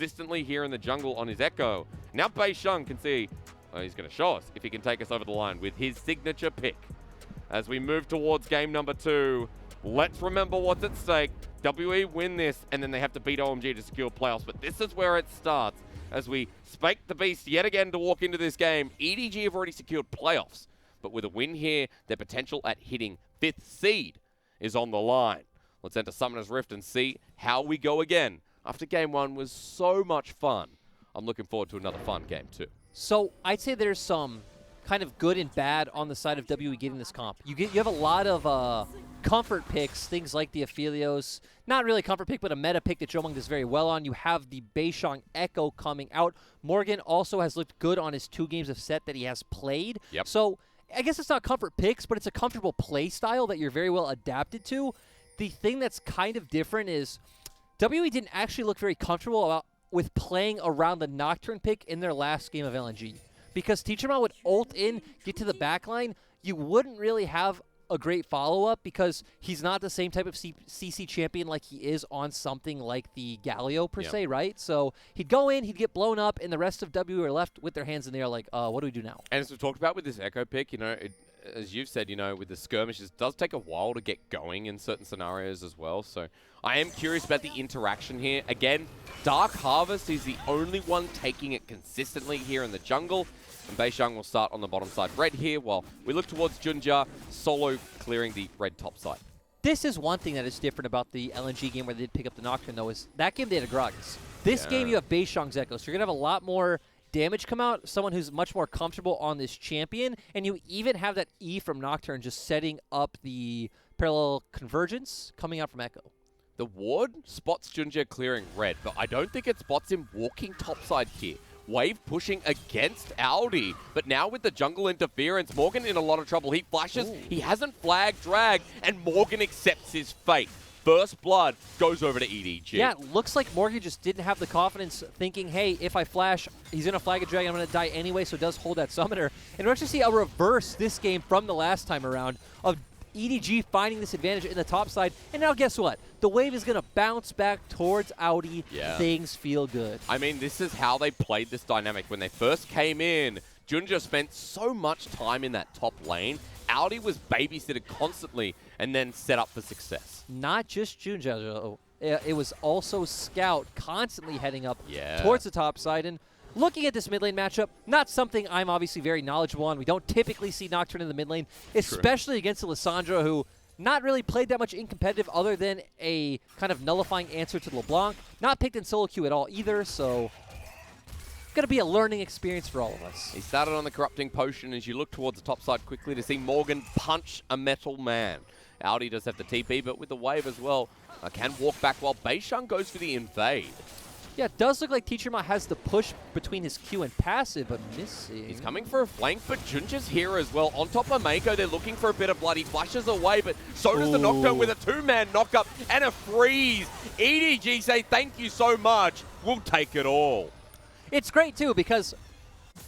consistently here in the jungle on his Echo. Now Beisheng can see, he's going to show us if he can take us over the line with his signature pick. As we move towards game number 2, let's remember what's at stake. WE win this, and then they have to beat OMG to secure playoffs. But this is where it starts. As we spike the beast yet again to walk into this game, EDG have already secured playoffs. But with a win here, their potential at hitting 5th seed is on the line. Let's enter Summoner's Rift and see how we go again. After game 1 was so much fun, I'm looking forward to another fun game too. So I'd say there's some kind of good and bad on the side of WE getting this comp. You have a lot of comfort picks, things like the Aphelios. Not really a comfort pick, but a meta pick that Jomung does very well on. You have the Beisheng Echo coming out. Morgan also has looked good on his 2 games of set that he has played. Yep. So I guess it's not comfort picks, but it's a comfortable play style that you're very well adapted to. The thing that's kind of different is WE didn't actually look very comfortable with playing around the Nocturne pick in their last game of LNG. Because Teacherma would ult in, get to the backline, you wouldn't really have a great follow-up because he's not the same type of CC champion like he is on something like the Galio per se, right? So he'd go in, he'd get blown up, and the rest of WE are left with their hands in the air like, what do we do now? And as we've talked about with this Echo pick, you know, as you've said, you know, with the skirmishes, it does take a while to get going in certain scenarios as well. So I am curious about the interaction here. Again, Dark Harvest is the only one taking it consistently here in the jungle. And Beisheng will start on the bottom side red here while we look towards Junja solo clearing the red top side. This is one thing that is different about the LNG game where they did pick up the Nocturne, though, is that game they had a Gragas. This game you have Beisheng's Echo, so you're going to have a lot more damage come out, someone who's much more comfortable on this champion, and you even have that E from Nocturne just setting up the parallel convergence coming out from Echo. The ward spots Junja clearing red, but I don't think it spots him walking topside here. Wave pushing against Audi, but now with the jungle interference, Morgan in a lot of trouble. He flashes, he hasn't flagged drag, and Morgan accepts his fate. First blood goes over to EDG. Yeah, it looks like Morgan just didn't have the confidence thinking, hey, if I flash, he's going to flag a drag, I'm going to die anyway, so it does hold that summoner. And we're actually see a reverse this game from the last time around of EDG finding this advantage in the top side. And now guess what? The wave is going to bounce back towards Audi. Yeah. Things feel good. I mean, this is how they played this dynamic. When they first came in, Junja spent so much time in that top lane. Audi was babysitted constantly and then set up for success. Not just Junja, though. It was also Scout constantly heading up towards the top side. And looking at this mid lane matchup, not something I'm obviously very knowledgeable on. We don't typically see Nocturne in the mid lane, especially against Lissandra, who not really played that much in competitive other than a kind of nullifying answer to LeBlanc. Not picked in solo queue at all either, so going to be a learning experience for all of us. He started on the Corrupting Potion as you look towards the top side quickly to see Morgan punch a Metal Man. Audi does have the TP, but with the wave as well, can walk back while Beisheng goes for the invade. Yeah, it does look like Teacherma has the push between his Q and passive, but missing. He's coming for a flank, but Junja's here as well. On top of Mako, they're looking for a bit of blood. He flashes away, but so does the Nocturne with a 2-man knockup and a freeze. EDG say thank you so much. We'll take it all. It's great, too, because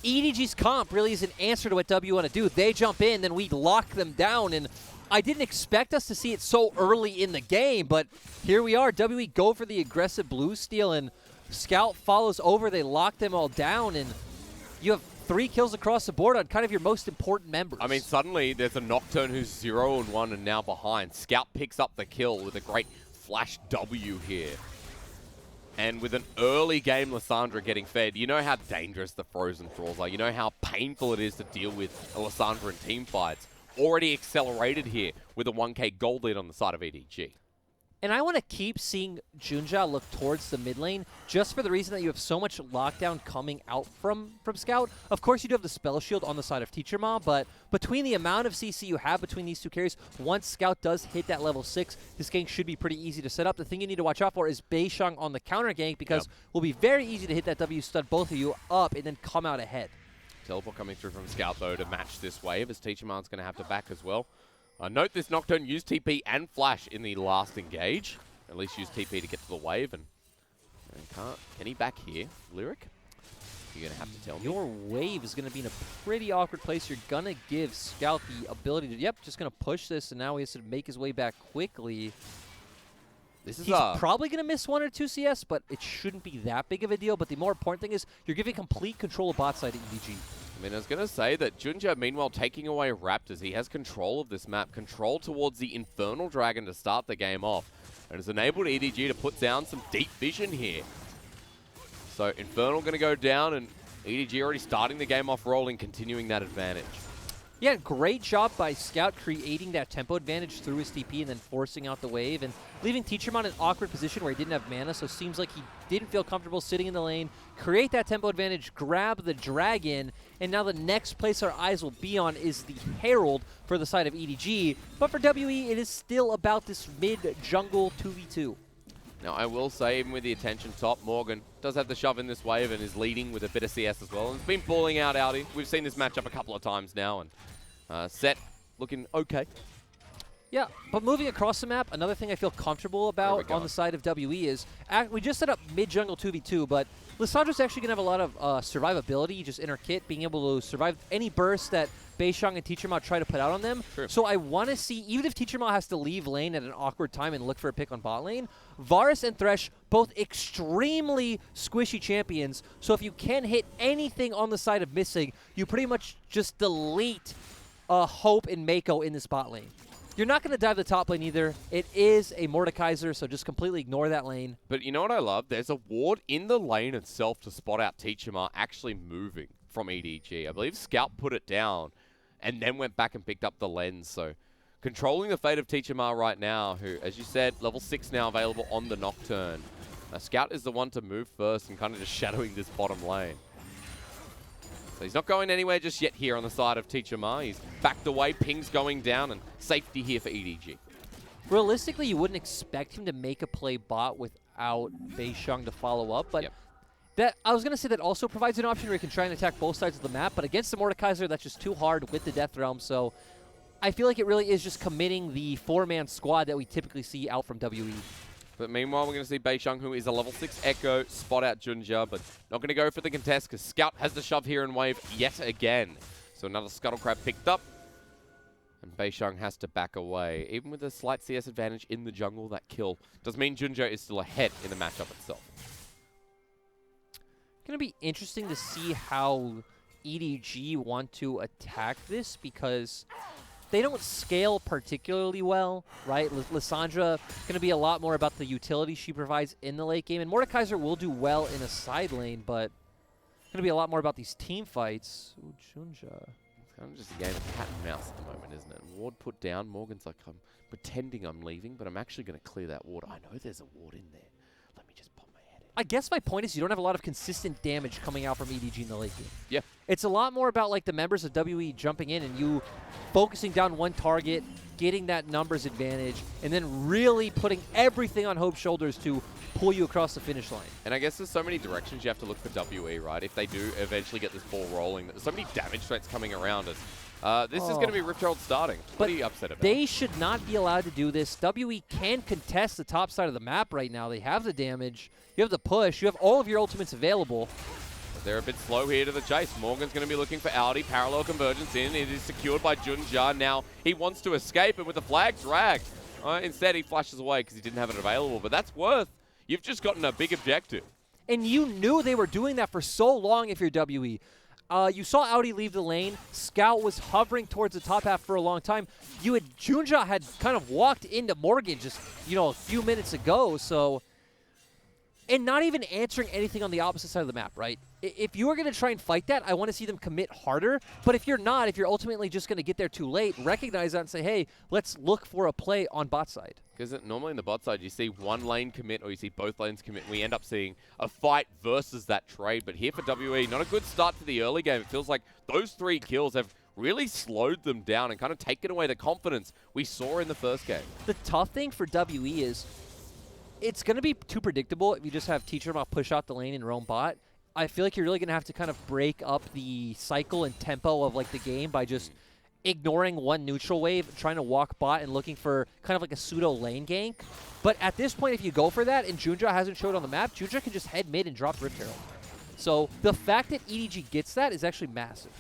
EDG's comp really is an answer to what W want to do. They jump in, then we lock them down, and I didn't expect us to see it so early in the game, but here we are. WE go for the aggressive blue steal, and Scout follows over. They lock them all down, and you have 3 kills across the board on kind of your most important members. I mean, suddenly there's a Nocturne who's 0-1 and now behind. Scout picks up the kill with a great flash W here. And with an early game Lissandra getting fed, you know how dangerous the Frozen Thralls are. You know how painful it is to deal with a Lissandra in team fights. Already accelerated here with a 1k gold lead on the side of EDG. And I want to keep seeing Junja look towards the mid lane just for the reason that you have so much lockdown coming out from Scout. Of course, you do have the spell shield on the side of Teacherma, but between the amount of CC you have between these 2 carries, once Scout does hit that level 6, this gank should be pretty easy to set up. The thing you need to watch out for is Beisheng on the counter gank because it will be very easy to hit that W, stud both of you up, and then come out ahead. Teleport coming through from Scout, though, to match this wave, as Teacherman's going to have to back as well. Note this Nocturne used TP and Flash in the last engage. At least use TP to get to the wave. And can he back here? Lyric? You're going to have to tell me. Your wave is going to be in a pretty awkward place. You're going to give Scout the ability to, just going to push this. And now he has to make his way back quickly. This is He's probably going to miss 1 or 2 CS, but it shouldn't be that big of a deal. But the more important thing is you're giving complete control of bot side to EDG. I mean, I was going to say that Junja, meanwhile, taking away Raptors, he has control of this map, control towards the Infernal Dragon to start the game off, and has enabled EDG to put down some deep vision here. So Infernal going to go down, and EDG already starting the game off rolling, continuing that advantage. Yeah, great job by Scout creating that tempo advantage through his TP and then forcing out the wave and leaving Teachermon in an awkward position where he didn't have mana, so it seems like he didn't feel comfortable sitting in the lane, create that tempo advantage, grab the dragon, and now the next place our eyes will be on is the Herald for the side of EDG. But for WE, it is still about this mid-jungle 2v2. Now, I will say, even with the attention top, Morgan does have the shove in this wave and is leading with a bit of CS as well. And has been balling out Audi. We've seen this matchup a couple of times now, and Set looking okay. Yeah, but moving across the map, another thing I feel comfortable about on the side of WE is, we just set up mid-jungle 2v2, but Lissandra's actually going to have a lot of survivability, just in her kit, being able to survive any burst that Beishang and Teachermon try to put out on them. True. So I want to see, even if Teachermon has to leave lane at an awkward time and look for a pick on bot lane, Varus and Thresh, both extremely squishy champions, so if you can hit anything on the side of missing, you pretty much just delete Hope and Mako in this bot lane. You're not going to dive the top lane either. It is a Mordekaiser, so just completely ignore that lane. But you know what I love? There's a ward in the lane itself to spot out Teachermon actually moving from EDG. I believe Scout put it down and then went back and picked up the lens. So controlling the fate of Teachermon right now, who, as you said, level 6 now available on the Nocturne. Scout is the one to move first and kind of just shadowing this bottom lane. So he's not going anywhere just yet here on the side of Teachermon. He's backed away, ping's going down, and safety here for EDG. Realistically, you wouldn't expect him to make a play bot without Beishang to follow up, but that I was going to say that also provides an option where you can try and attack both sides of the map, but against the Mordekaiser, that's just too hard with the Death Realm, so I feel like it really is just committing the 4-man squad that we typically see out from WE. But meanwhile, we're going to see Beishang, who is a level 6 Echo, spot out Junja, but not going to go for the contest because Scout has the shove here in wave yet again. So another Scuttle Crab picked up, and Beishang has to back away. Even with a slight CS advantage in the jungle, that kill does mean Junja is still ahead in the matchup itself. Going to be interesting to see how EDG want to attack this because they don't scale particularly well, right? Lissandra going to be a lot more about the utility she provides in the late game, and Mordekaiser will do well in a side lane, but going to be a lot more about these team fights. Ooh, Junja. It's kind of just a game of cat and mouse at the moment, isn't it? Ward put down. Morgan's like, I'm pretending I'm leaving, but I'm actually going to clear that ward. I know there's a ward in there. Let me just pop my head in. I guess my point is you don't have a lot of consistent damage coming out from EDG in the late game. Yeah. It's a lot more about like the members of WE jumping in and you focusing down one target, getting that numbers advantage, and then really putting everything on Hope's shoulders to pull you across the finish line. And I guess there's so many directions you have to look for WE, right? If they do eventually get this ball rolling, there's so many damage threats coming around us. This is going to be Rift Herald starting. What are you upset about? They should not be allowed to do this. WE can contest the top side of the map right now. They have the damage. You have the push. You have all of your ultimates available. They're a bit slow here to the chase. Morgan's going to be looking for Audi. Parallel convergence in. It is secured by Junja. Now he wants to escape, and with the flag dragged, instead he flashes away because he didn't have it available. But that's worth. You've just gotten a big objective. And you knew they were doing that for so long if you're WE. You saw Audi leave the lane. Scout was hovering towards the top half for a long time. Junja had kind of walked into Morgan just, a few minutes ago. So, and not even answering anything on the opposite side of the map, right? If you are going to try and fight that, I want to see them commit harder. But if you're not, if you're ultimately just going to get there too late, recognize that and say, hey, let's look for a play on bot side. Because normally in the bot side, you see one lane commit or you see both lanes commit. We end up seeing a fight versus that trade. But here for WE, not a good start to the early game. It feels like those 3 kills have really slowed them down and kind of taken away the confidence we saw in the first game. The tough thing for WE is it's going to be too predictable if you just have Teachermon push out the lane and roam bot. I feel like you're really going to have to kind of break up the cycle and tempo of like the game by just ignoring one neutral wave, trying to walk bot and looking for kind of like a pseudo lane gank. But at this point, if you go for that and Junja hasn't showed on the map, Junja can just head mid and drop Rift Herald. So the fact that EDG gets that is actually massive.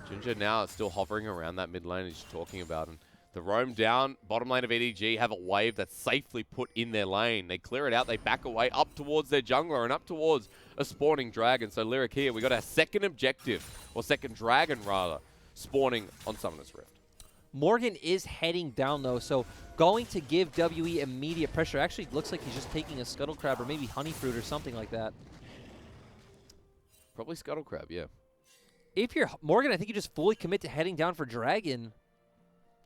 Junja now is still hovering around that mid lane as you're talking about, and The roam down, bottom lane of EDG have a wave that's safely put in their lane. They clear it out, they back away up towards their jungler and up towards a spawning dragon. So Lyric here, we got our second objective, or second dragon rather, spawning on Summoner's Rift. Morgan is heading down though, so going to give WE immediate pressure. Actually looks like he's just taking a Scuttle Crab or maybe Honey Fruit or something like that. Probably Scuttle Crab, yeah. If you're Morgan, I think you just fully commit to heading down for Dragon.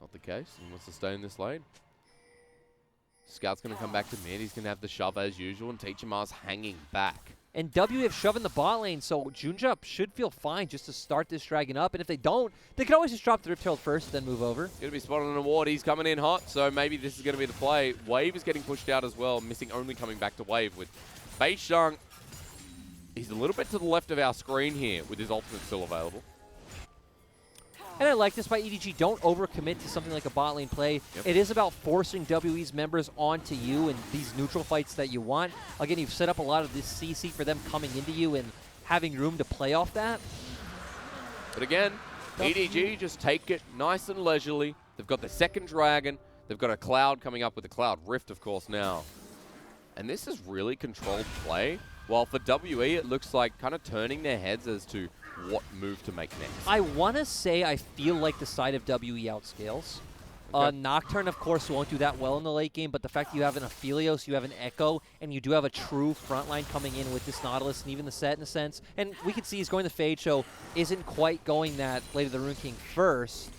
Not the case. He wants to stay in this lane. Scout's going to come back to mid. He's going to have the shove as usual, and Teacher Mars hanging back. And W have shoving the bot lane, so Junja should feel fine just to start this Dragon up. And if they don't, they can always just drop the Rift Herald first, then move over. Going to be spotted on a ward. He's coming in hot, so maybe this is going to be the play. Wave is getting pushed out as well, missing only coming back to Wave with Bei Shang. He's a little bit to the left of our screen here with his ultimate still available. And I like this by EDG. Don't overcommit to something like a bot lane play. Yep. It is about forcing WE's members onto you in these neutral fights that you want. Again, you've set up a lot of this CC for them coming into you and having room to play off that. But again, EDG just take it nice and leisurely. They've got the second dragon. They've got a Cloud coming up with the Cloud Rift, of course, now. And this is really controlled play. While for WE, it looks like kind of turning their heads as to what move to make next. I want to say I feel like the side of WE outscales. Okay. Nocturne, of course, won't do that well in the late game, but the fact that you have an Aphelios, you have an Echo, and you do have a true frontline coming in with this Nautilus and even the set in a sense. And we can see he's going the Fade, so isn't quite going that Blade of the Rune King first.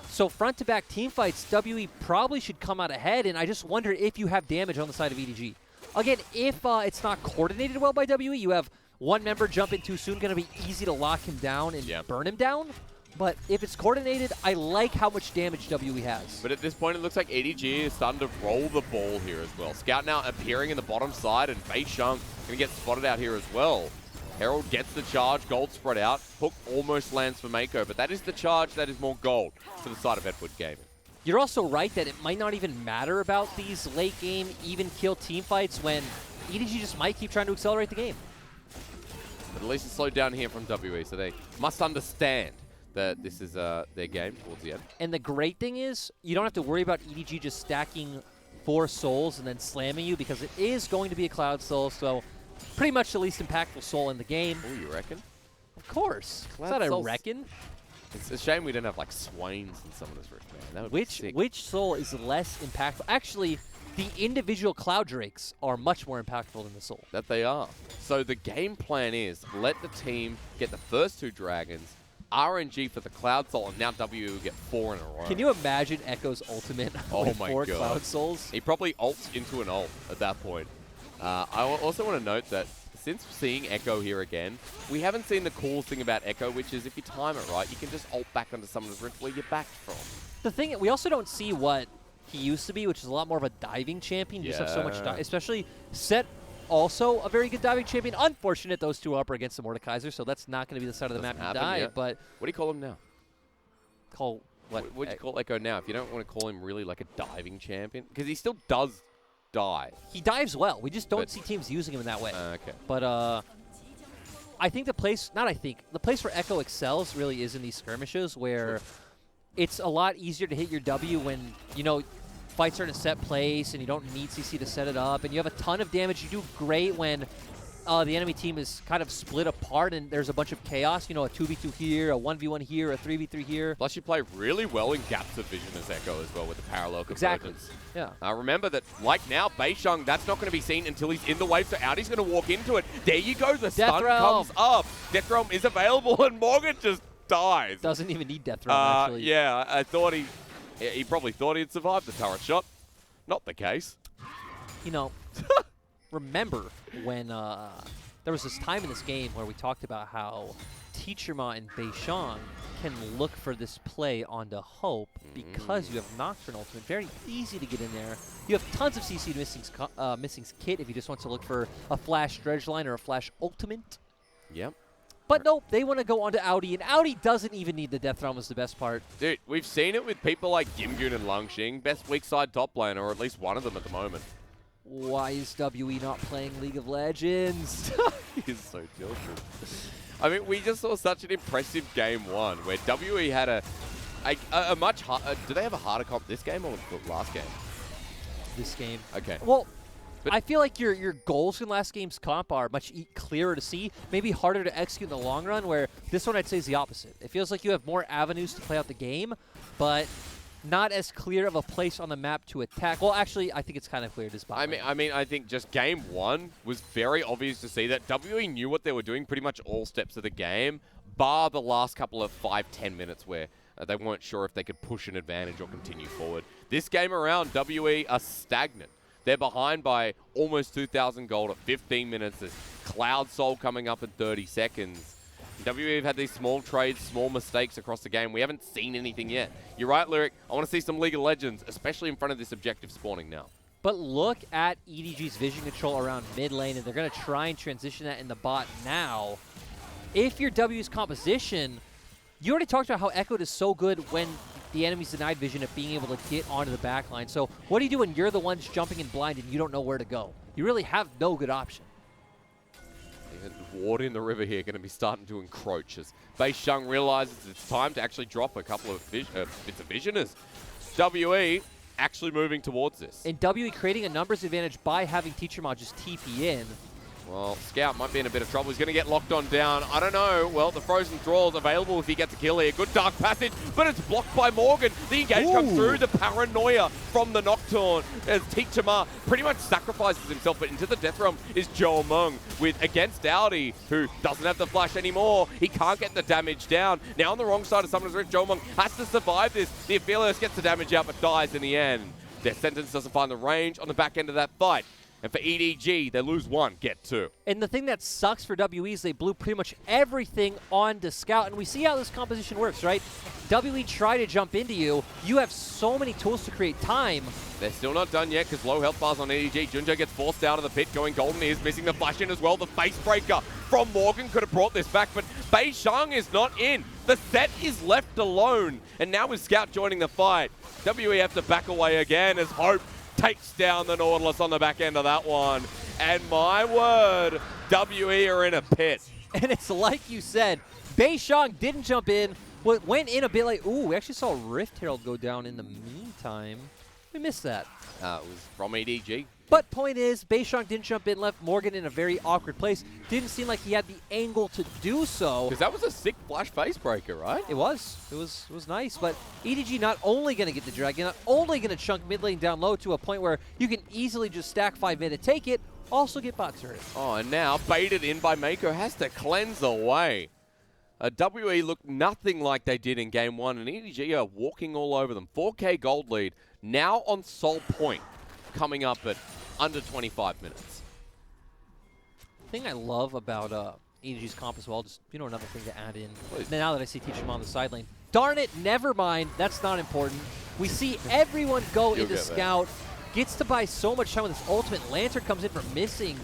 So front-to-back team fights, WE probably should come out ahead, and I just wonder if you have damage on the side of EDG. Again, if it's not coordinated well by WE, you have one member jump in too soon, going to be easy to lock him down and burn him down. But if it's coordinated, I like how much damage WE has. But at this point, it looks like EDG is starting to roll the ball here as well. Scout now appearing in the bottom side, and Bei Shang going to get spotted out here as well. Herald gets the charge, gold spread out. Hook almost lands for Mako, but that is the charge that is more gold to the side of Edward Gaming. You're also right that it might not even matter about these late game, even kill team fights when EDG just might keep trying to accelerate the game. But at least it's slowed down here from WE, so they must understand that this is their game towards the end. And the great thing is, you don't have to worry about EDG just stacking 4 souls and then slamming you, because it is going to be a Cloud Soul, so pretty much the least impactful soul in the game. Oh, you reckon? Of course. Cloud It's not a Souls. reckon. It's a shame we don't have like Swains and some of this Rift, man. That would be sick. Which soul is less impactful? Actually, the individual Cloud Drakes are much more impactful than the soul. That they are. So the game plan is let the team get the first 2 dragons, RNG for the Cloud Soul, and now WE will get 4 in a row. Can you imagine Echo's ultimate with 4 Cloud Souls? He probably ults into an ult at that point. I also want to note that since seeing Echo here again, we haven't seen the cool thing about Echo, which is if you time it right, you can just ult back onto Summoner's Rift where you're backed from. The thing, we also don't see what he used to be, which is a lot more of a diving champion. You just have so much, especially Set, also a very good diving champion. Unfortunate those 2 are up against the Mordekaiser, so that's not going to be the side of the map to die. Yet. But what do you call him now? Call what? What do you call Echo now? If you don't want to call him really like a diving champion, because he still does die. He dives well. We just don't see teams using him in that way. Okay. But I think the place, the place where Echo excels really is in these skirmishes where it's a lot easier to hit your W when, you know, fights are in a set place and you don't need CC to set it up, and you have a ton of damage. You do great when the enemy team is kind of split apart and there's a bunch of chaos, you know, a 2v2 here, a 1v1 here, a 3v3 here. Plus you play really well in gaps of vision as Echo as well with the parallel convergence. Exactly. Yeah. Remember that, like now, Bei Shang, that's not going to be seen until he's in the wave, so Audie's going to walk into it. There you go, the stun comes up. Death Realm is available, and Morgan just dies. Doesn't even need Death Realm, actually. Yeah, I thought he probably thought he'd survived the turret shot. Not the case. You know, remember when there was this time in this game where we talked about how Teacherma and Bei Shang can look for this play onto Hope because you have Nocturne Ultimate. Very easy to get in there. You have tons of CC Missing's kit if you just want to look for a Flash Dredge Line or a Flash Ultimate. Yep. But nope, they want to go onto Audi, and Audi doesn't even need the Death Realm is the best part. Dude, we've seen it with people like Gimgoon and Lungxing. Best weak side top laner, or at least one of them at the moment. Why is WE not playing League of Legends? He's so tilted. I mean, we just saw such an impressive game 1 where WE had a A much harder. Do they have a harder comp this game or the last game? This game. Okay. Well, but I feel like your goals in last game's comp are much clearer to see, maybe harder to execute in the long run, where this one I'd say is the opposite. It feels like you have more avenues to play out the game, but not as clear of a place on the map to attack. Well, actually, I think it's kind of clear to spot. I mean, I think just game one was very obvious to see that WE knew what they were doing pretty much all steps of the game, bar the last couple of 5-10 minutes where they weren't sure if they could push an advantage or continue forward. This game around, WE are stagnant. They're behind by almost 2,000 gold at 15 minutes. There's Cloud Soul coming up in 30 seconds. WE have had these small trades, small mistakes across the game. We haven't seen anything yet. You're right, Lyric. I want to see some League of Legends, especially in front of this objective spawning now. But look at EDG's vision control around mid lane, and they're going to try and transition that in the bot now. If you're W's composition, you already talked about how Echoed is so good when the enemy's denied vision of being able to get onto the backline. So what do you do when you're the ones jumping in blind and you don't know where to go? You really have no good option. Water in the river here going to be starting to encroach as Bei Sheng realizes it's time to actually drop a couple of bits of visioners. WE actually moving towards this. And WE creating a numbers advantage by having Teacher Mod just TP in. Well, Scout might be in a bit of trouble. He's going to get locked on down. I don't know. Well, the Frozen Thrall's available if he gets a kill here. Good Dark Passage, but it's blocked by Morgan. The engage comes through. The paranoia from the Nocturne as Teacher Ma pretty much sacrifices himself, but into the Death Realm is Joe Mung with against Audi, who doesn't have the flash anymore. He can't get the damage down. Now on the wrong side of Summoner's Rift, Joe Mung has to survive this. The Aphelios gets the damage out, but dies in the end. Their sentence doesn't find the range on the back end of that fight. And for EDG, they lose one, get two. And the thing that sucks for WE is they blew pretty much everything onto Scout. And we see how this composition works, right? WE try to jump into you. You have so many tools to create time. They're still not done yet because low health bars on EDG. Junjo gets forced out of the pit, going golden. He is missing the flash in as well. The face breaker from Morgan could have brought this back, but Bei Sheng is not in. The set is left alone. And now with Scout joining the fight, WE have to back away again as Hope takes down the Nautilus on the back end of that one. And my word, WE are in a pit. And it's like you said, Bei Sheng didn't jump in, went in a bit late. Ooh, we actually saw Rift Herald go down in the meantime. We missed that. It was from EDG. But point is, Bei Sheng didn't jump in, left Morgan in a very awkward place. Didn't seem like he had the angle to do so. Because that was a sick flash face breaker, right? It was. It was nice. But EDG not only going to get the Dragon, not only going to chunk mid lane down low to a point where you can easily just stack 5 mid and take it, also get bot turret. Oh, and now baited in by Mako has to cleanse away. WE looked nothing like they did in game one, and EDG are walking all over them. 4K gold lead, now on Soul Point, coming up at under 25 minutes. The thing I love about EDG's comp as well, just, another thing to add in. Please. Now that I see Teacher on the sideline. Darn it, never mind. That's not important. We see everyone go into Scout. Gets to buy so much time with his ultimate. Lantern comes in for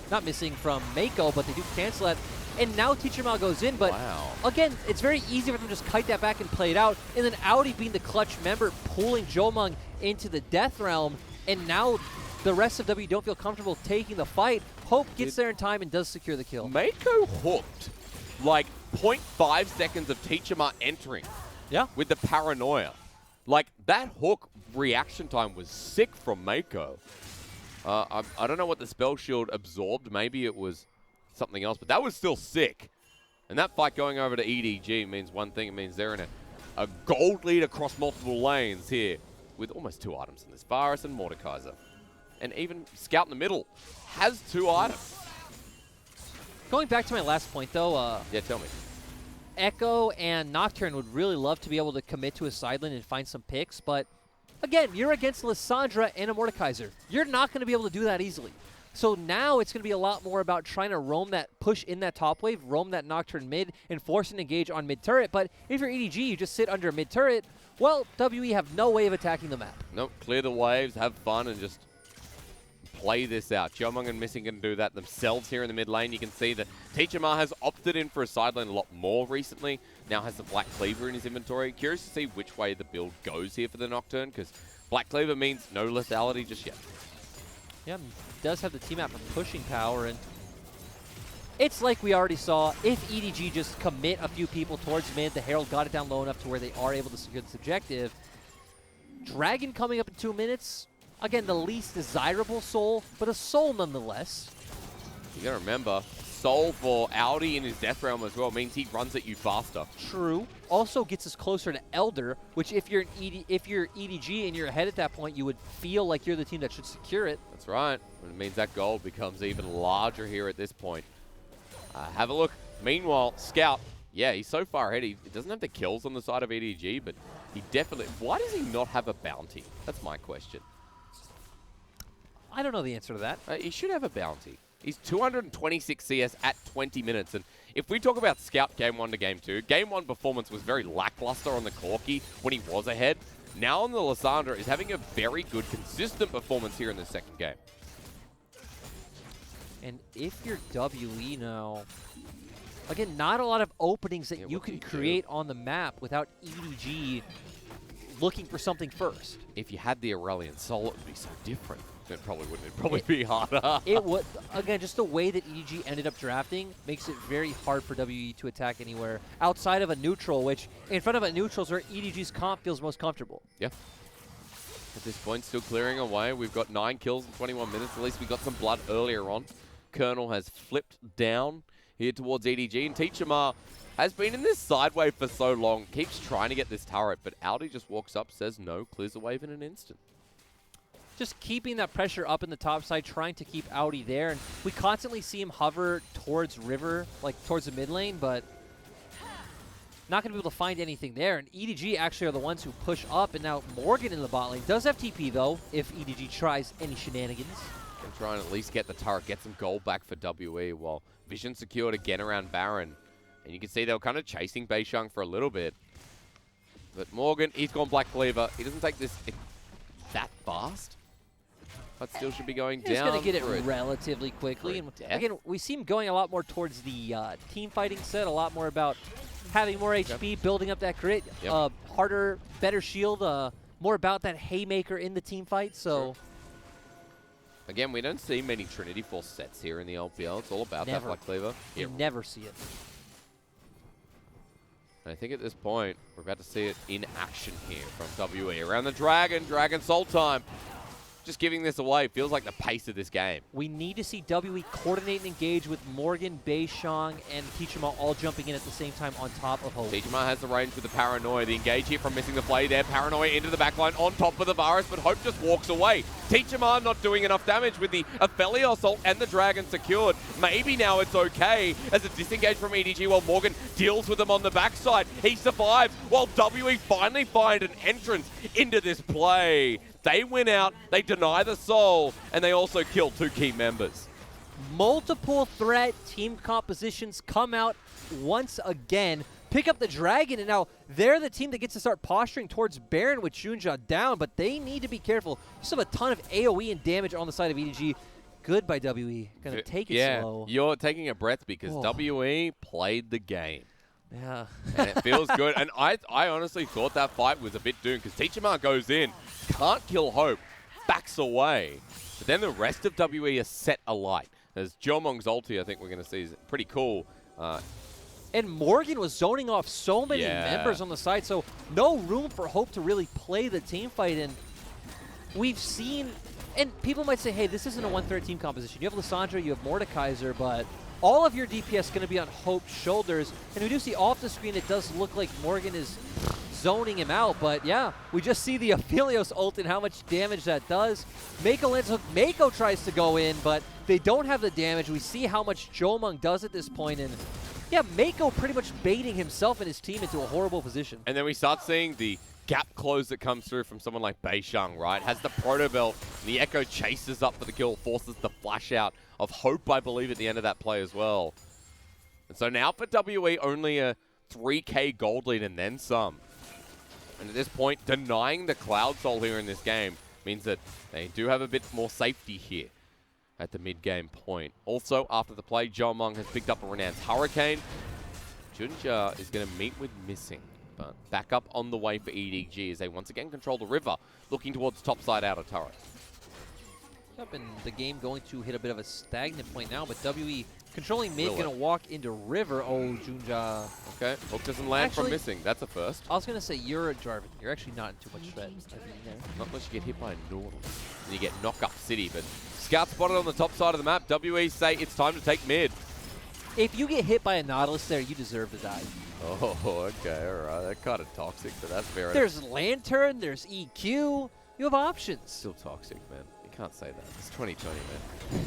not missing from Mako, but they do cancel that. And now Teacher Ma goes in, but again, it's very easy for them to just kite that back and play it out. And then Audi being the clutch member, pulling Jomung into the Death Realm. And now the rest of W don't feel comfortable taking the fight. Hope gets there in time and does secure the kill. Mako hooked like 0.5 seconds of Teacher Ma entering with the paranoia. Like, that hook reaction time was sick from Mako. I don't know what the spell shield absorbed. Maybe it was something else, but that was still sick. And that fight going over to EDG means one thing. It means they're in a gold lead across multiple lanes here with almost 2 items in this. Varus and Mordekaiser. And even Scout in the middle has 2 items. Going back to my last point, though. Yeah, tell me. Echo and Nocturne would really love to be able to commit to a sideline and find some picks, but again, you're against Lissandra and a Mordekaiser. You're not going to be able to do that easily. So now it's going to be a lot more about trying to roam that, push in that top wave, roam that Nocturne mid, and force an engage on mid turret. But if you're EDG, you just sit under mid turret, well, WE have no way of attacking the map. Nope, clear the waves, have fun, and just play this out. Jomung and Missing can do that themselves here in the mid lane. You can see that Teacher Ma has opted in for a sideline a lot more recently. Now has the Black Cleaver in his inventory. Curious to see which way the build goes here for the Nocturne, because Black Cleaver means no lethality just yet. Yeah, does have the team map for pushing power, and It's like we already saw. If EDG just commit a few people towards mid, the Herald got it down low enough to where they are able to secure this objective. Dragon coming up in 2 minutes. Again, the least desirable soul, but a soul nonetheless. You gotta remember, soul for Audi in his Death Realm as well means he runs at you faster. True. Also gets us closer to Elder, which if you're EDG and you're ahead at that point, you would feel like you're the team that should secure it. That's right. It means that gold becomes even larger here at this point. Have a look. Meanwhile, Scout, yeah, he's so far ahead. He doesn't have the kills on the side of EDG, but he definitely... Why does he not have a bounty? That's my question. I don't know the answer to that. He should have a bounty. He's 226 CS at 20 minutes. And if we talk about Scout Game 1 to Game 2, Game 1 performance was very lackluster on the Corki when he was ahead. Now on the Lysandra is having a very good, consistent performance here in the second game. And if you're WE now, again, not a lot of openings that you can create on the map without EDG looking for something first. If you had the Aurelian Soul, it would be so different. It probably wouldn't. It'd probably be harder. It would. Again, just the way that EDG ended up drafting makes it very hard for WE to attack anywhere outside of a neutral, which in front of a neutral is where EDG's comp feels most comfortable. Yeah. At this point, still clearing away. We've got 9 kills in 21 minutes. At least we got some blood earlier on. Colonel has flipped down here towards EDG, and Teachamar has been in this side wave for so long, keeps trying to get this turret, but Audi just walks up, says no, clears the wave in an instant. Just keeping that pressure up in the top side, trying to keep Audi there, and we constantly see him hover towards River, like towards the mid lane, but not going to be able to find anything there, and EDG actually are the ones who push up, and now Morgan in the bot lane does have TP, though, if EDG tries any shenanigans. And try and at least get the turret, get some gold back for WE, while Vision secured again around Baron. And you can see they were kind of chasing Beishang for a little bit. But Morgan, he's gone Black Cleaver. He doesn't take this that fast, but still should be going down. He's going to get it relatively quickly. And again, we see him going a lot more towards the team fighting set, a lot more about having more HP, building up that crit, harder, better shield, more about that haymaker in the team fight. So. Sure. Again, we don't see many Trinity Force sets here in the LPL. It's all about that Black Cleaver. You never see it. And I think at this point, we're about to see it in action here from WE. Around the Dragon, Dragon Soul time. Just giving this away feels like the pace of this game. We need to see WE coordinate and engage with Morgan, Beishang, and Teachamar all jumping in at the same time on top of Hope. Teachamar has the range with the Paranoia. The engage here from missing the play there. Paranoia into the backline on top of the Varus, but Hope just walks away. Teachamar not doing enough damage with the FLICKR Assault and the Dragon secured. Maybe now it's okay as a disengage from EDG while Morgan deals with him on the backside. He survives while WE finally find an entrance into this play. They win out, they deny the soul, and they also kill 2 key members. Multiple threat team compositions come out once again, pick up the Dragon, and now they're the team that gets to start posturing towards Baron with Junja down, but they need to be careful. You still have a ton of AoE and damage on the side of EDG. Good by WE. Gonna take it slow. You're taking a breath because WE played the game. Yeah. And it feels good. And I honestly thought that fight was a bit doomed because Teachamar goes in, can't kill Hope, backs away. But then the rest of WE are set alight. As Jomong's ulti, I think we're going to see is pretty cool. And Morgan was zoning off so many members on the side, so no room for Hope to really play the team fight. And we've seen, and people might say, hey, this isn't a 1/3 team composition. You have Lysandra, you have Mordekaiser, but all of your DPS is going to be on Hope's shoulders. And we do see off the screen, it does look like Morgan is zoning him out. But yeah, we just see the Aphelios ult and how much damage that does. Mako lands hook. Mako tries to go in, but they don't have the damage. We see how much Jomong does at this point. And yeah, Mako pretty much baiting himself and his team into a horrible position. And then we start seeing the gap close that comes through from someone like Beishang, right? Has the Proto Belt. The Echo chases up for the kill, forces the flash out of Hope, I believe, at the end of that play as well. And so now for WE, only a 3K gold lead and then some. And at this point, denying the Cloud Soul here in this game means that they do have a bit more safety here at the mid-game point. Also, after the play, Jomong has picked up a Renan's Hurricane. Junja is going to meet with Missing, but back up on the way for EDG as they once again control the river, looking towards topside outer turret. Up in the game going to hit a bit of a stagnant point now, but WE Controlling mid, gonna walk into river. Oh, Junja. Okay, hook doesn't land from Actually, missing. That's a first. I was gonna say you're a Jarvan. You're actually not in too much threat. Not unless you get hit by a Nautilus. And you get knock up city, but scout spotted on the top side of the map. WE say it's time to take mid. If you get hit by a Nautilus there, you deserve to die. Oh, okay, alright. That's kind of toxic, but that's fair. There's Lantern, there's EQ. You have options. Still toxic, man. You can't say that. It's 2020, man.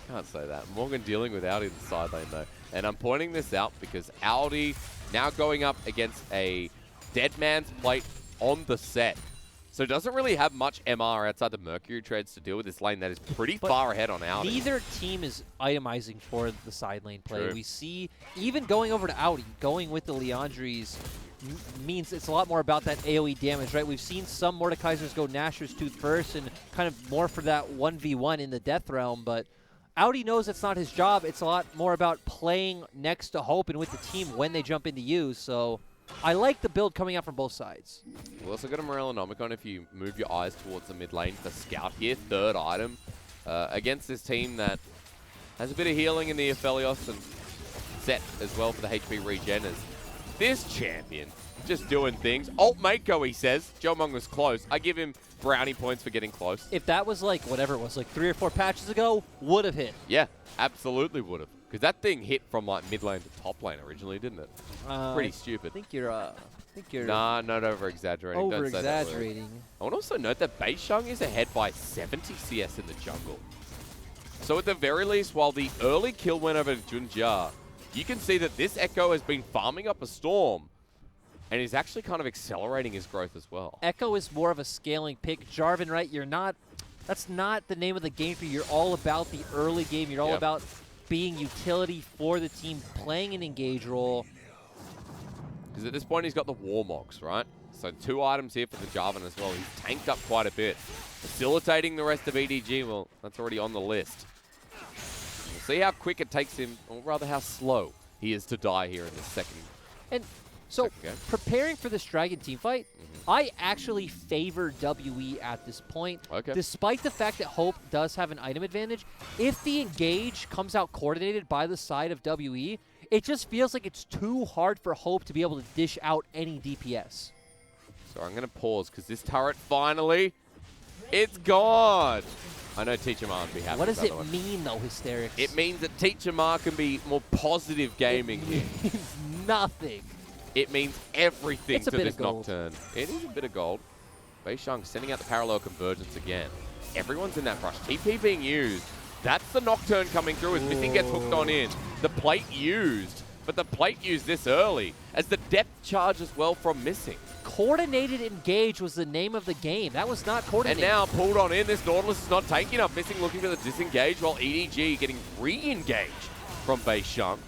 Can't say that. Morgan dealing with Audi in the side lane, though. And I'm pointing this out because Audi now going up against a dead man's plate on the set. So doesn't really have much MR outside the Mercury trades to deal with this lane that is pretty far ahead on Audi. Neither team is itemizing for the side lane play. True. We see, even going over to Audi, going with the Leandries means it's a lot more about that AoE damage, right? We've seen some Mordekaisers go Nashor's Tooth first and kind of more for that 1v1 in the Death Realm, but Audi knows it's not his job. It's a lot more about playing next to Hope and with the team when they jump into use, so I like the build coming out from both sides. We also got a Morellonomicon if you move your eyes towards the mid lane for Scout here. Third item against this team that has a bit of healing in the Aphelios and set as well for the HP regeners. This champion just doing things. Alt Mako, he says. Jomong was close. I give him brownie points for getting close. If that was like, whatever it was, like 3 or 4 patches ago, would have hit. Yeah, absolutely would have. Because that thing hit from like mid lane to top lane originally, didn't it? Pretty stupid. I think you're Nah, not over-exaggerating. over-exaggerating. I want to also note that Beishang is ahead by 70 CS in the jungle. So at the very least, while the early kill went over to Junja, you can see that this Echo has been farming up a Storm and is actually kind of accelerating his growth as well. Echo is more of a scaling pick. Jarvan, right? That's not the name of the game for you. You're all about the early game. You're all about being utility for the team, playing an engage role. Because at this point, he's got the Warmogs, right? So 2 items here for the Jarvan as well. He's tanked up quite a bit. Facilitating the rest of EDG, well, that's already on the list. We'll see how quick it takes him, or rather how slow he is to die here in the second. And so, preparing for this Dragon team fight, I actually favor WE at this point. Okay. Despite the fact that Hope does have an item advantage, if the engage comes out coordinated by the side of WE, it just feels like it's too hard for Hope to be able to dish out any DPS. So I'm going to pause because this turret finally, it's gone. I know Teacher Ma would be happy. What does it mean, though, Hysterics? It means that Teacher Ma can be more positive gaming here. It means nothing. It means everything to this gold. Nocturne. It is a bit of gold. Beishang sending out the parallel convergence again. Everyone's in that rush. TP being used. That's the Nocturne coming through as Missing gets hooked on in. The plate used, but the plate used this early as the depth charge as well from Missing. Coordinated engage was the name of the game. That was not coordinated. And now pulled on in. This Nautilus is not taking up. Missing looking for the disengage while EDG getting re-engaged from Beishang.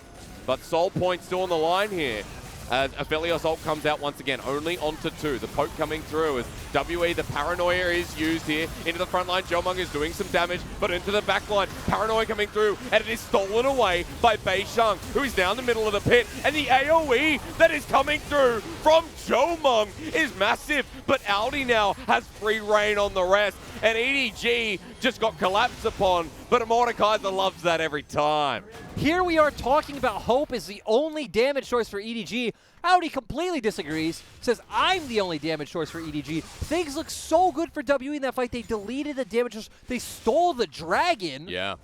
But Soul Point still on the line here. As Aphelios ult comes out once again, only onto 2. The poke coming through as WE, the Paranoia is used here. Into the front line, Jomong is doing some damage, but into the back line, Paranoia coming through, and it is stolen away by Beishang, who is now in the middle of the pit. And the AoE that is coming through from Jomong is massive, but Audi now has free reign on the rest. And EDG just got collapsed upon, but Mordekaiser loves that every time. Here we are talking about Hope is the only damage choice for EDG. Audi completely disagrees, says I'm the only damage choice for EDG. Things look so good for WE in that fight. They deleted the damage choice. They stole the dragon. Yeah.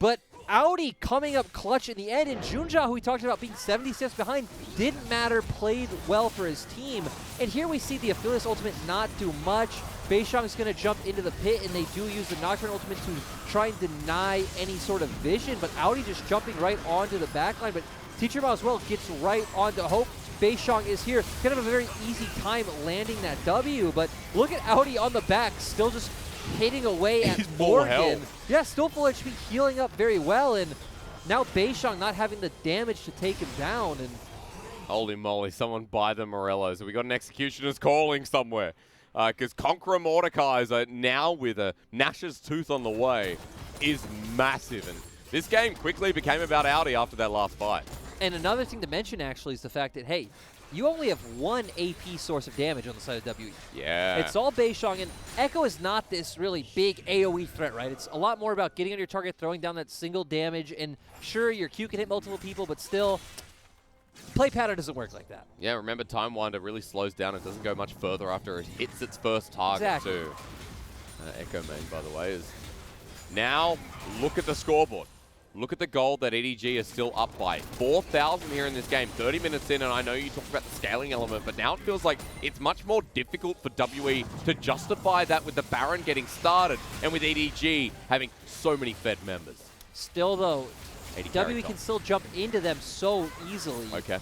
But Audi coming up clutch in the end, and Junja, who we talked about being 70 steps behind, didn't matter, played well for his team. And here we see the Aphelios ultimate not do much. Beishang's going to jump into the pit, and they do use the Nocturne ultimate to try and deny any sort of vision, but Audi just jumping right onto the backline, but Teacher Ma as well gets right onto Hope. Beishang is here. Going to have a very easy time landing that W, but look at Audi on the back, still just hitting away at Morgan. Yeah, still full HP, healing up very well, and now Beishang not having the damage to take him down. And holy moly, someone buy the Morellos. We got an Executioner's calling somewhere. Because Conqueror Mordekaiser, now with a Nashor's Tooth on the way, is massive. And this game quickly became about Audi after that last fight. And another thing to mention, actually, is the fact that, hey, you only have one AP source of damage on the side of WE. Yeah. It's all Beishang, and Echo is not this really big AoE threat, right? It's a lot more about getting on your target, throwing down that single damage, and sure, your Q can hit multiple people, but still, play pattern doesn't work like that. Yeah, remember Time Winder really slows down. It doesn't go much further after it hits its first target, too. Echo main, by the way, is... Now, look at the scoreboard. Look at the gold that EDG is still up by. 4,000 here in this game, 30 minutes in, and I know you talked about the scaling element, but now it feels like it's much more difficult for WE to justify that with the Baron getting started and with EDG having so many fed members. Still, though, WE can still jump into them so easily. Okay.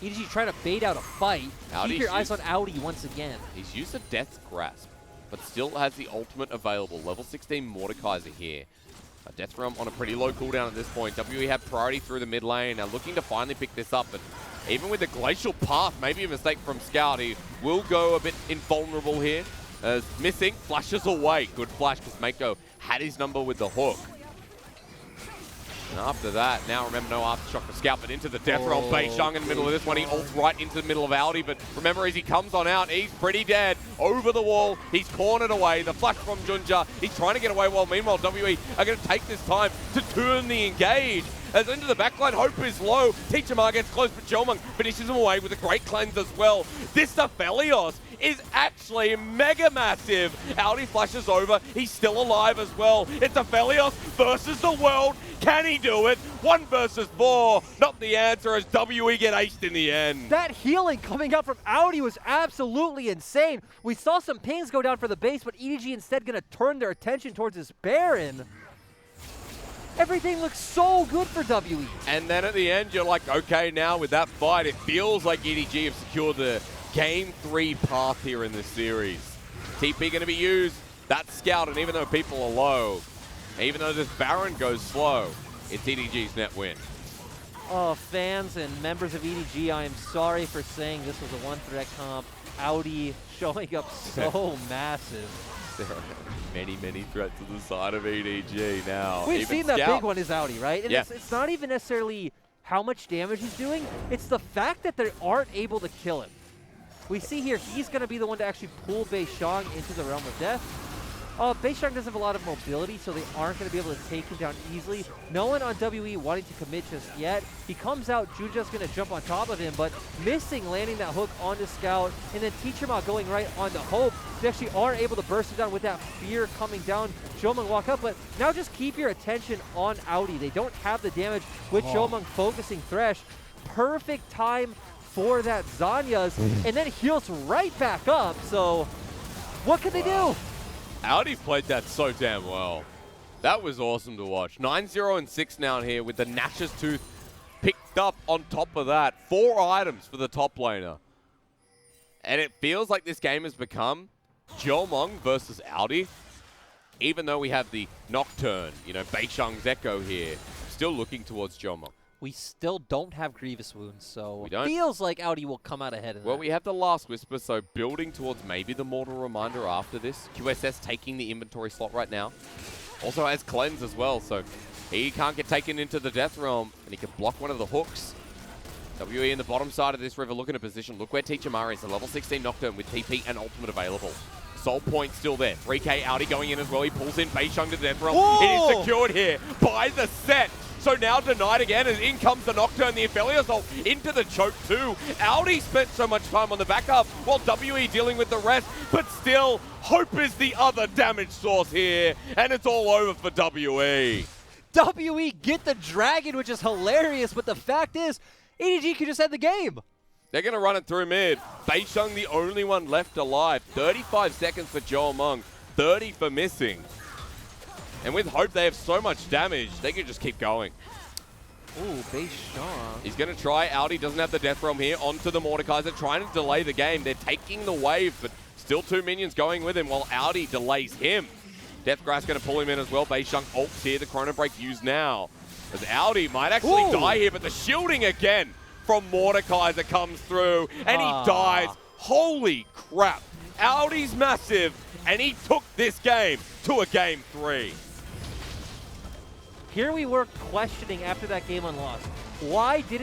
EDG trying to bait out a fight. Keep your eyes on Audi once again. He's used a Death's Grasp, but still has the ultimate available. Level 16 Mordekaiser here. A Death Realm on a pretty low cooldown at this point. WE have priority through the mid lane. Now looking to finally pick this up, but even with the Glacial Path, maybe a mistake from Scout, he will go a bit invulnerable here. As missing, flashes away. Good flash because Mako had his number with the hook. And after that, now remember, no aftershock for Scout, but into the Death Realm. Beishang in the middle of this one. He ults right into the middle of Audi, but remember, as he comes on out, he's pretty dead. Over the wall, he's cornered away. The flash from Junja, he's trying to get away, while meanwhile, WE are going to take this time to turn the engage. As into the backline, Hope is low. Teacher Mar gets close, but Jomung finishes him away with a great cleanse as well. This Aphelios is actually mega massive. Audi flashes over. He's still alive as well. It's Aphelios versus the world. Can he do it? 1 versus 4. Not the answer as WE get aced in the end. That healing coming out from Audi was absolutely insane. We saw some pings go down for the base, but EDG instead going to turn their attention towards his Baron. Everything looks so good for WE. And then at the end, you're like, okay, now with that fight, it feels like EDG have secured the Game 3 path here in this series. TP going to be used. That's Scout, and even though people are low, even though this Baron goes slow, it's EDG's net win. Oh, fans and members of EDG, I am sorry for saying this was a one-threat comp. Audi showing up so massive. There are many, many threats to the side of EDG now. We've seen that big one is Audi, right? And yeah. It's not even necessarily how much damage he's doing. It's the fact that they aren't able to kill him. We see here he's going to be the one to actually pull Beishang into the realm of death. Beishang doesn't have a lot of mobility, so they aren't going to be able to take him down easily. No one on WE wanting to commit just yet. He comes out, Junja's going to jump on top of him, but missing landing that hook onto Scout, and then Teacherma going right onto Hope. They actually are able to burst him down with that fear coming down. Jomung walk up, but now just keep your attention on Audi. They don't have the damage with Jomung focusing Thresh. Perfect time for that Zanya's, and then heals right back up, so what can they do? Audi played that so damn well. That was awesome to watch. 9-0 and 6 now here with the Nash's Tooth picked up on top of that. 4 items for the top laner. And it feels like this game has become Jomung versus Audi. Even though we have the Nocturne, you know, Beishang's Echo here, still looking towards Jomung. We still don't have Grievous Wounds, so it feels like Audi will come out ahead of that. Well, we have the Last Whisper, so building towards maybe the Mortal Reminder after this. QSS taking the inventory slot right now. Also has Cleanse as well, so he can't get taken into the Death Realm, and he can block one of the hooks. WE in the bottom side of this river looking at position. Look where Teacher Mari is, a level 16 Nocturne with TP and Ultimate available. Soul Point still there. 3K Audi going in as well. He pulls in Beishang to the Death Realm. Whoa! It is secured here by the set. So now denied again, and in comes the Nocturne, the Aphelios ult into the choke too. Audi spent so much time on the backup while WE dealing with the rest, but still, Hope is the other damage source here, and it's all over for WE. WE get the dragon, which is hilarious, but the fact is, EDG could just end the game. They're going to run it through mid. Beishang the only one left alive. 35 seconds for Jomung, 30 for missing. And with Hope, they have so much damage, they can just keep going. Ooh, Beishang. He's going to try. Audi doesn't have the Death Realm here. Onto the Mordekaiser, trying to delay the game. They're taking the wave, but still 2 minions going with him while Audi delays him. Death Grasp going to pull him in as well. Beishang ults here. The Chrono Break used now. As Audi might actually die here, but the shielding again from Mordekaiser comes through, and he dies. Holy crap. Audi's massive, and he took this game to a Game 3. Here we were questioning after that game on loss. Why didn't